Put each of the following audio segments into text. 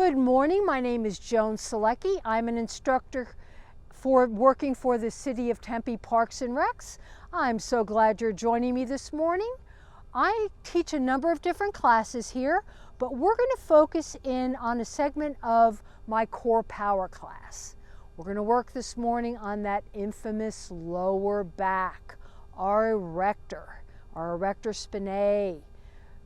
Good morning, my name is Joan Selecky. I'm an instructor working for the City of Tempe Parks and Recs. I'm so glad you're joining me this morning. I teach a number of different classes here, but we're going to focus in on a segment of my core power class. We're going to work this morning on that infamous lower back, our erector spinae.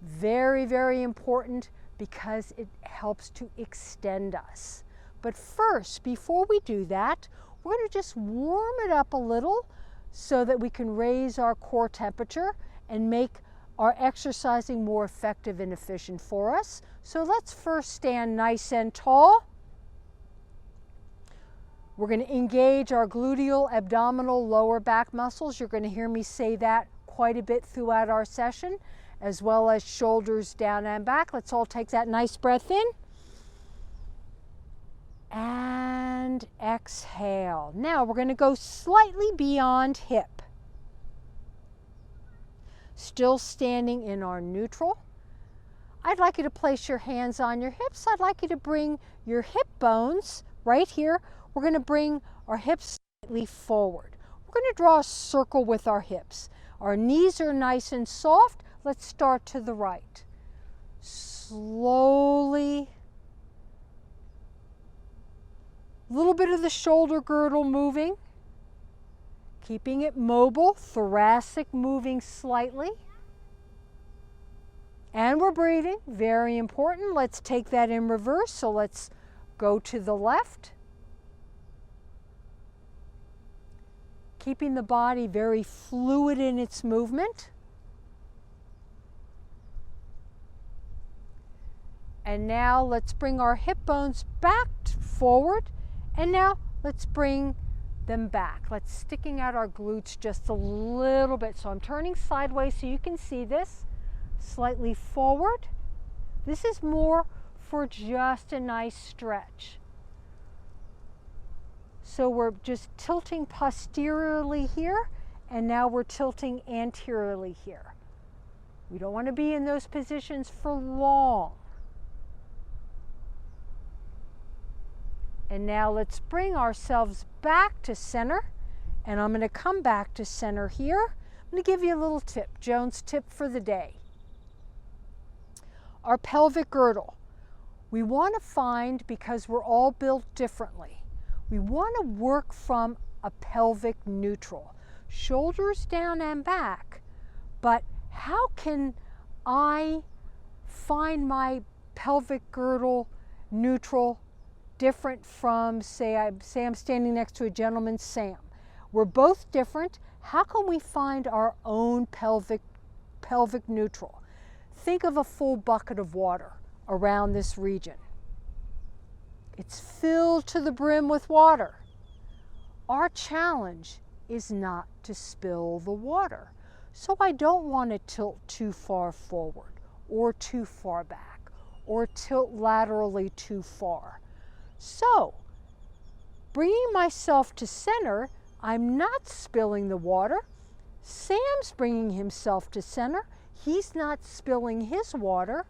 Very, very important because it helps to extend us. But first, before we do that, we're going to just warm it up a little so that we can raise our core temperature and make our exercising more effective and efficient for us. So let's first stand nice and tall. We're going to engage our gluteal, abdominal, lower back muscles. You're going to hear me say that quite a bit throughout our session, as well as shoulders down and back. Let's all take that nice breath in. And exhale. Now we're going to go slightly beyond hip. Still standing in our neutral. I'd like you to place your hands on your hips. I'd like you to bring your hip bones right here. We're going to bring our hips slightly forward. We're going to draw a circle with our hips. Our knees are nice and soft. Let's start to the right. Slowly. A little bit of the shoulder girdle moving. Keeping it mobile, thoracic moving slightly. And we're breathing, very important. Let's take that in reverse. So let's go to the left. Keeping the body very fluid in its movement. And now let's bring our hip bones back forward. And now let's bring them back. Let's sticking out our glutes just a little bit. So I'm turning sideways so you can see this. Slightly forward. This is more for just a nice stretch. So we're just tilting posteriorly here, and now we're tilting anteriorly here. We don't want to be in those positions for long. And now let's bring ourselves back to center, and I'm going to come back to center here. I'm going to give you a little tip, Joan's tip for the day. Our pelvic girdle. We want to find, because we're all built differently, we want to work from a pelvic neutral. Shoulders down and back, but how can I find my pelvic girdle neutral different from, say I'm standing next to a gentleman, Sam. We're both different. How can we find our own pelvic neutral? Think of a full bucket of water around this region. It's filled to the brim with water. Our challenge is not to spill the water. So I don't want to tilt too far forward or too far back or tilt laterally too far. So, bringing myself to center, I'm not spilling the water. Sam's bringing himself to center. He's not spilling his water.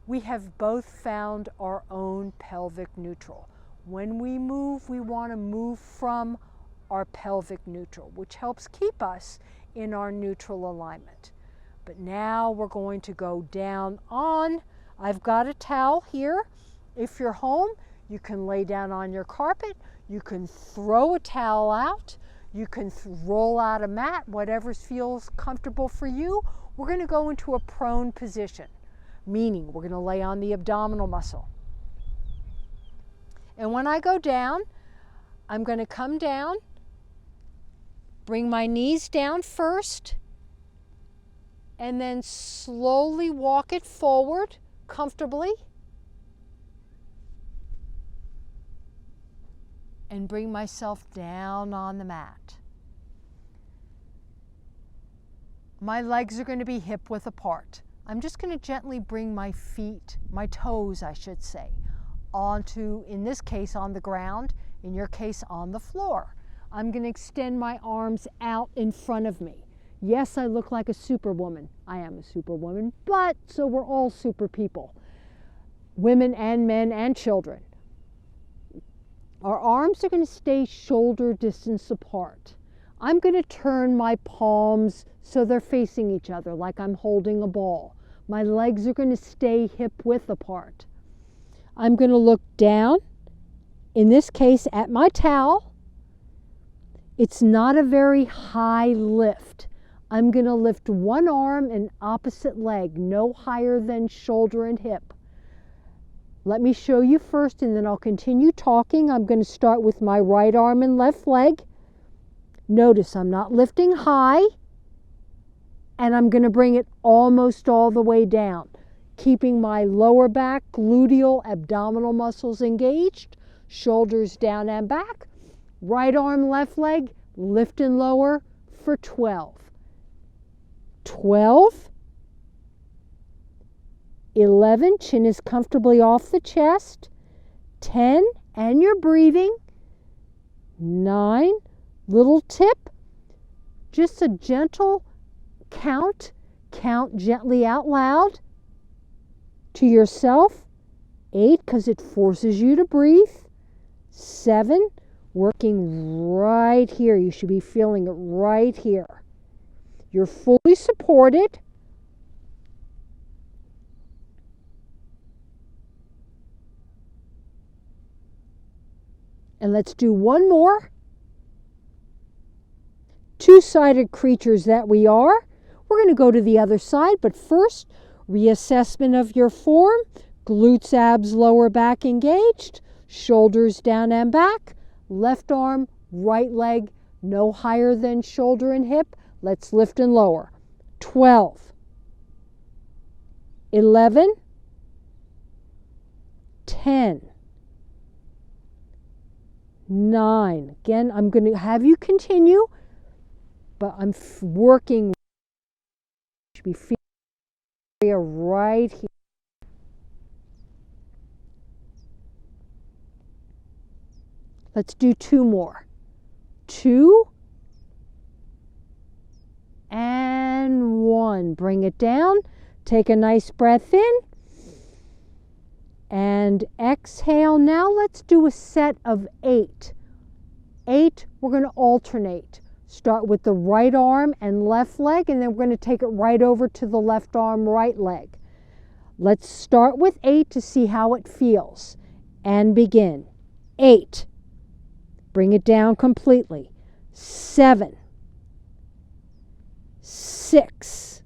We have both found our own pelvic neutral. When we move, we want to move from our pelvic neutral, which helps keep us in our neutral alignment. But now we're going to go down on, I've got a towel here. If you're home, you can lay down on your carpet, you can throw a towel out, you can roll out a mat, whatever feels comfortable for you. We're going to go into a prone position, meaning we're going to lay on the abdominal muscle. And when I go down, I'm going to come down, bring my knees down first, and then slowly walk it forward comfortably. And bring myself down on the mat. My legs are going to be hip width apart. I'm just going to gently bring my feet, my toes I should say, onto, in this case on the ground, in your case on the floor. I'm going to extend my arms out in front of me. Yes, I look like a superwoman. I am a superwoman, but so we're all super people. women and men and children. Our arms are going to stay shoulder distance apart. I'm going to turn my palms so they're facing each other like I'm holding a ball. My legs are going to stay hip width apart. I'm going to look down, in this case at my towel. It's not a very high lift. I'm going to lift one arm and opposite leg, no higher than shoulder and hip. Let me show you first and then I'll continue talking. I'm going to start with my right arm and left leg. Notice I'm not lifting high, and I'm going to bring it almost all the way down, keeping my lower back, gluteal, abdominal muscles engaged, shoulders down and back. Right arm, left leg, lift and lower for 12. 12. 11, chin is comfortably off the chest. 10, and you're breathing. 9, little tip, just a gentle count. Count gently out loud to yourself. 8, because it forces you to breathe. 7, working right here. You should be feeling it right here. You're fully supported. And let's do one more. Two-sided creatures that we are. We're going to go to the other side, but first, reassessment of your form. Glutes, abs, lower back engaged. Shoulders down and back. Left arm, right leg, no higher than shoulder and hip. Let's lift and lower. 12. 11. 10. 9. Again, I'm going to have you continue, but I'm working. You should be feeling area right here. Let's do 2 more. 2 and 1. Bring it down. Take a nice breath in. And exhale. Now let's do a set of 8. 8, we're going to alternate. Start with the right arm and left leg, and then we're going to take it right over to the left arm, right leg. Let's start with 8 to see how it feels. And begin. 8. Bring it down completely. 7. 6.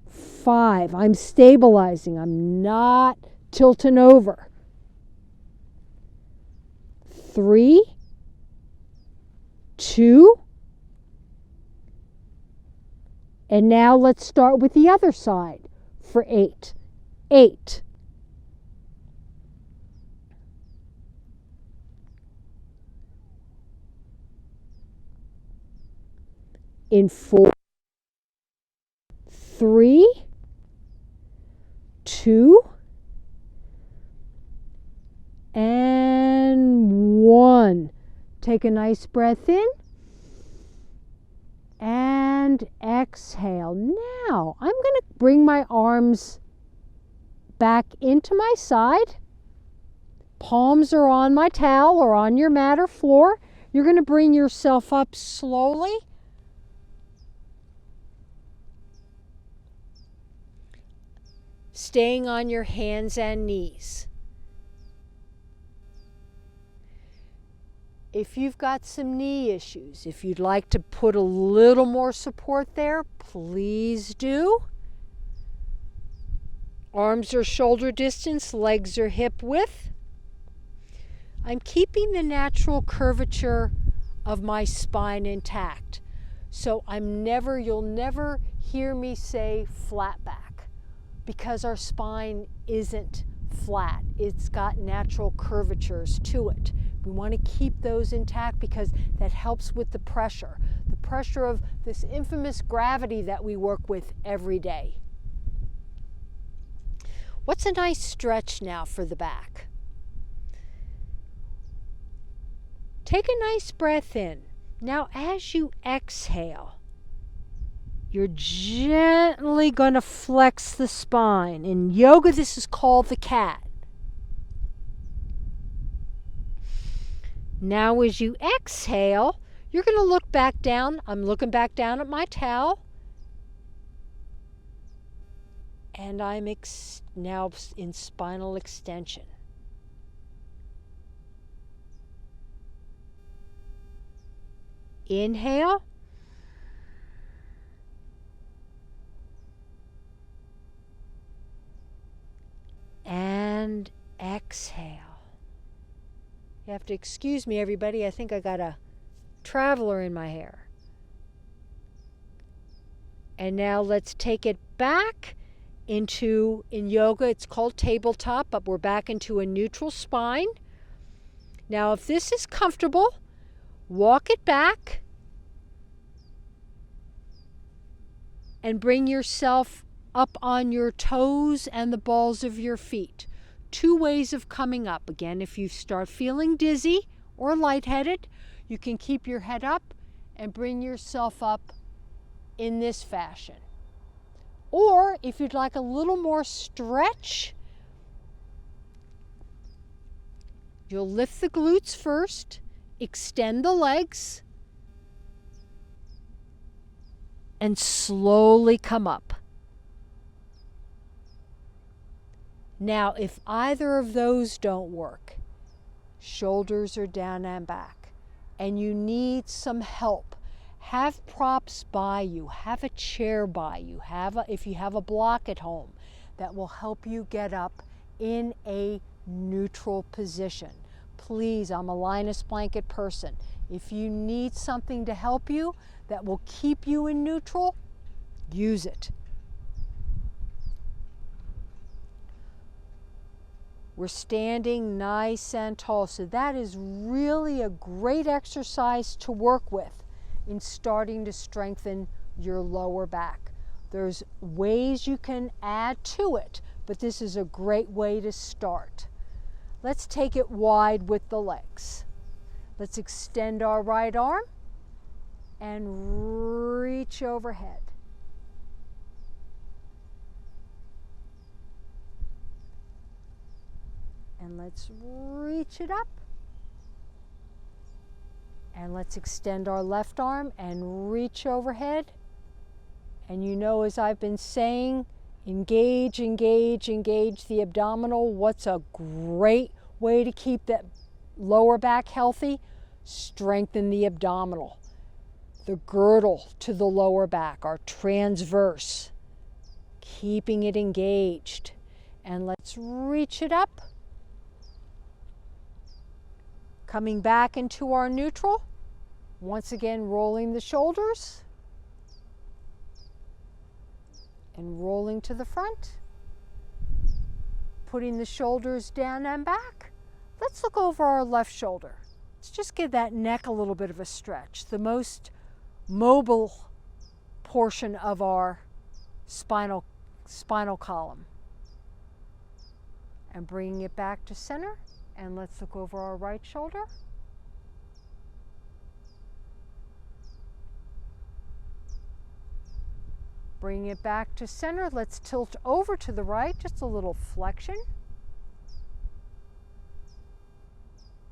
5. I'm stabilizing. I'm not tilting over. 3. 2. And now let's start with the other side for 8. 8. In 4. 3. 2 and 1. Take a nice breath in and exhale. Now I'm going to bring my arms back into my side. Palms are on my towel or on your mat or floor. You're going to bring yourself up slowly. Staying on your hands and knees. If you've got some knee issues, if you'd like to put a little more support there, please do. Arms are shoulder distance, legs are hip width. I'm keeping the natural curvature of my spine intact. So you'll never hear me say flat back, because our spine isn't flat. It's got natural curvatures to it. We want to keep those intact because that helps with the pressure of this infamous gravity that we work with every day. What's a nice stretch now for the back? Take a nice breath in. Now as you exhale, You're gently going to flex the spine. In yoga, this is called the cat. Now as you exhale, you're going to look back down. I'm looking back down at my towel. And I'm now in spinal extension. Inhale. And exhale. You have to excuse me, everybody. I think I got a traveler in my hair. And now let's take it back into, in yoga, it's called tabletop, but we're back into a neutral spine. Now, if this is comfortable, walk it back and bring yourself up on your toes and the balls of your feet. Two ways of coming up. Again, if you start feeling dizzy or lightheaded, you can keep your head up and bring yourself up in this fashion. Or if you'd like a little more stretch, you'll lift the glutes first, extend the legs, and slowly come up. Now, if either of those don't work, shoulders are down and back, and you need some help, have props by you, have a chair by you, if you have a block at home that will help you get up in a neutral position. Please, I'm a Linus blanket person. If you need something to help you that will keep you in neutral, use it. We're standing nice and tall, so that is really a great exercise to work with in starting to strengthen your lower back. There's ways you can add to it, but this is a great way to start. Let's take it wide with the legs. Let's extend our right arm and reach overhead. And let's reach it up. And let's extend our left arm and reach overhead. And you know, as I've been saying, engage, engage, engage the abdominal. What's a great way to keep that lower back healthy? Strengthen the abdominal. The girdle to the lower back, our transverse. Keeping it engaged. And let's reach it up. Coming back into our neutral. Once again, rolling the shoulders. And rolling to the front. Putting the shoulders down and back. Let's look over our left shoulder. Let's just give that neck a little bit of a stretch. The most mobile portion of our spinal column. And bringing it back to center. And let's look over our right shoulder. Bring it back to center. Let's tilt over to the right, just a little flexion.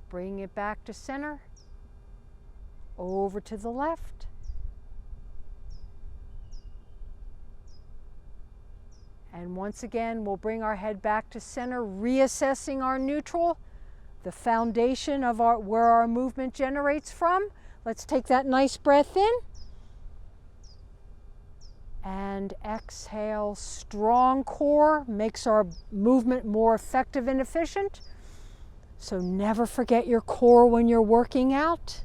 Bring it back to center. Over to the left. And once again, we'll bring our head back to center, reassessing our neutral, the foundation of where our movement generates from. Let's take that nice breath in. And exhale. Strong core makes our movement more effective and efficient. So never forget your core when you're working out.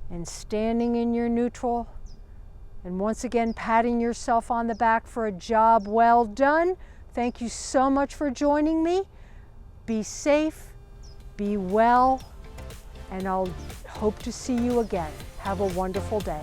And standing in your neutral. And once again, patting yourself on the back for a job well done. Thank you so much for joining me. Be safe, be well, and I'll hope to see you again. Have a wonderful day.